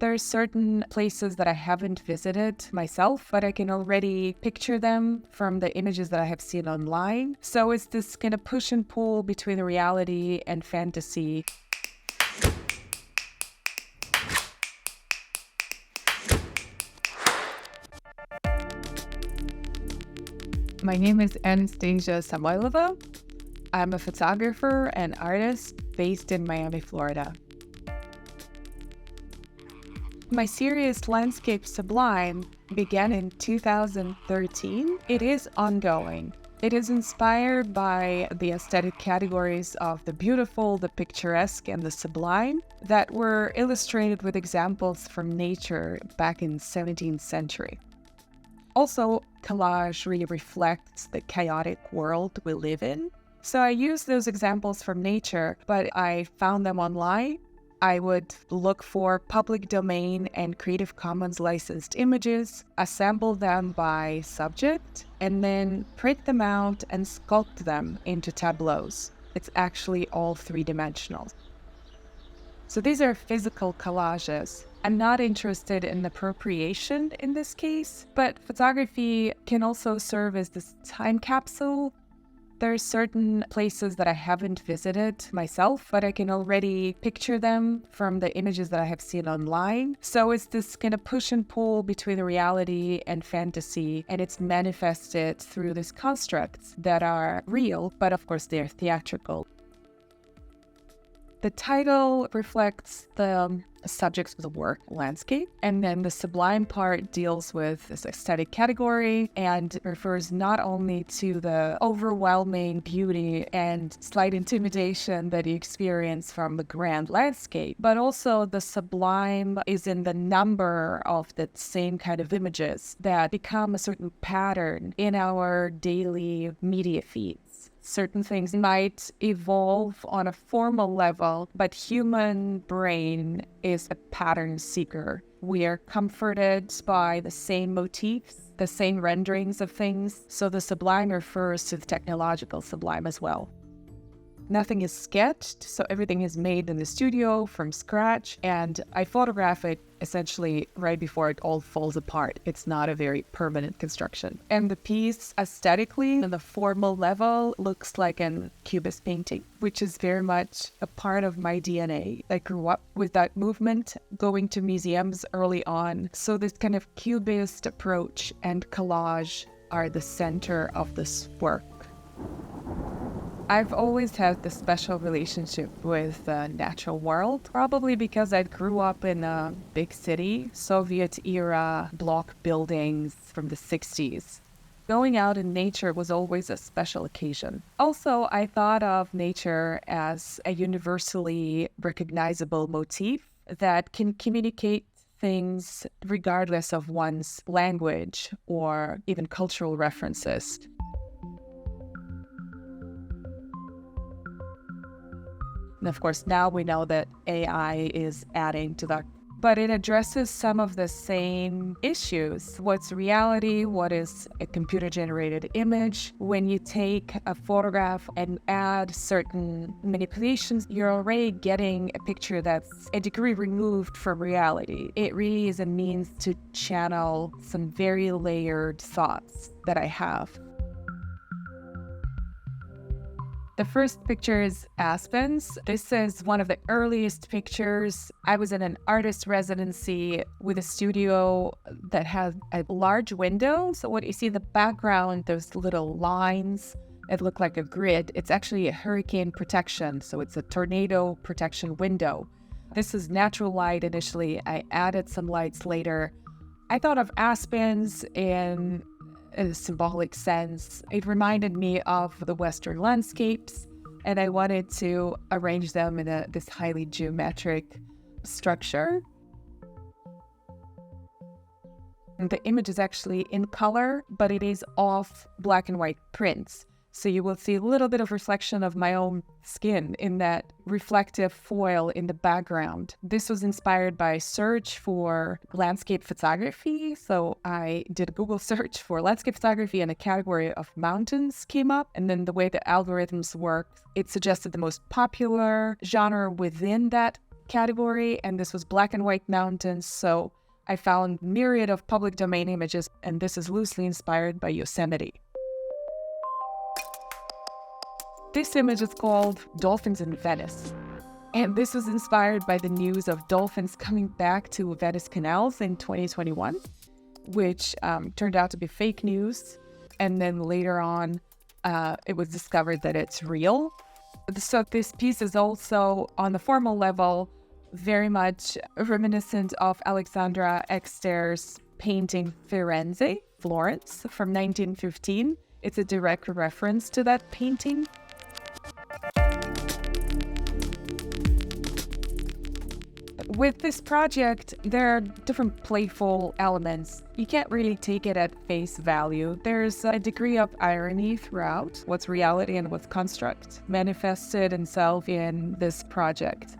There are certain places that I haven't visited myself, but I can already picture them from the images that I have seen online. So it's this kind of push and pull between reality and fantasy. My name is Anastasia Samoylova. I'm a photographer and artist based in Miami, Florida. My series Landscape Sublime began in 2013. It is ongoing. It is inspired by the aesthetic categories of the beautiful, the picturesque, and the sublime that were illustrated with examples from nature back in the 17th century. Also, collage really reflects the chaotic world we live in. So I use those examples from nature, but I found them online. I would look for public domain and Creative Commons licensed images, assemble them by subject, and then print them out and sculpt them into tableaus. It's actually all three-dimensional. So these are physical collages. I'm not interested in appropriation in this case, but photography can also serve as this time capsule. There are certain places that I haven't visited myself, but I can already picture them from the images that I have seen online. So it's this kind of push and pull between reality and fantasy, and it's manifested through these constructs that are real, but of course they're theatrical. The title reflects the subjects of the work, landscape, and then the sublime part deals with this aesthetic category and refers not only to the overwhelming beauty and slight intimidation that you experience from the grand landscape, but also the sublime is in the number of the same kind of images that become a certain pattern in our daily media feeds. Certain things might evolve on a formal level, but human brain is a pattern seeker. We are comforted by the same motifs, the same renderings of things. So the sublime refers to the technological sublime as well. Nothing is sketched, so everything is made in the studio from scratch, and I photograph it essentially right before it all falls apart. It's not a very permanent construction. And the piece aesthetically, on the formal level, looks like an cubist painting, which is very much a part of my DNA. I grew up with that movement, going to museums early on. So this kind of cubist approach and collage are the center of this work. I've always had this special relationship with the natural world, probably because I grew up in a big city, Soviet-era block buildings from the 60s. Going out in nature was always a special occasion. Also, I thought of nature as a universally recognizable motif that can communicate things regardless of one's language or even cultural references. And of course, now we know that AI is adding to that, but it addresses some of the same issues. What's reality? What is a computer-generated image? When you take a photograph and add certain manipulations, you're already getting a picture that's a degree removed from reality. It really is a means to channel some very layered thoughts that I have. The first picture is Aspens. This is one of the earliest pictures. I was in an artist residency with a studio that had a large window. So what you see in the background, those little lines, it looked like a grid. It's actually a hurricane protection. So it's a tornado protection window. This is natural light initially. I added some lights later. I thought of aspens in a symbolic sense. It reminded me of the Western landscapes, and I wanted to arrange them in this highly geometric structure. And the image is actually in color, but it is off black and white prints. So you will see a little bit of reflection of my own skin in that reflective foil in the background. This was inspired by a search for landscape photography. So I did a Google search for landscape photography and a category of mountains came up. And then the way the algorithms work, it suggested the most popular genre within that category, and this was black and white mountains. So I found myriad of public domain images, and this is loosely inspired by Yosemite. This image is called Dolphins in Venice. And this was inspired by the news of dolphins coming back to Venice canals in 2021, which turned out to be fake news. And then later on, it was discovered that it's real. So this piece is also, on the formal level, very much reminiscent of Alexandra Exter's painting Firenze, Florence, from 1915. It's a direct reference to that painting. With this project, there are different playful elements. You can't really take it at face value. There's a degree of irony throughout what's reality and what's construct manifested itself in this project.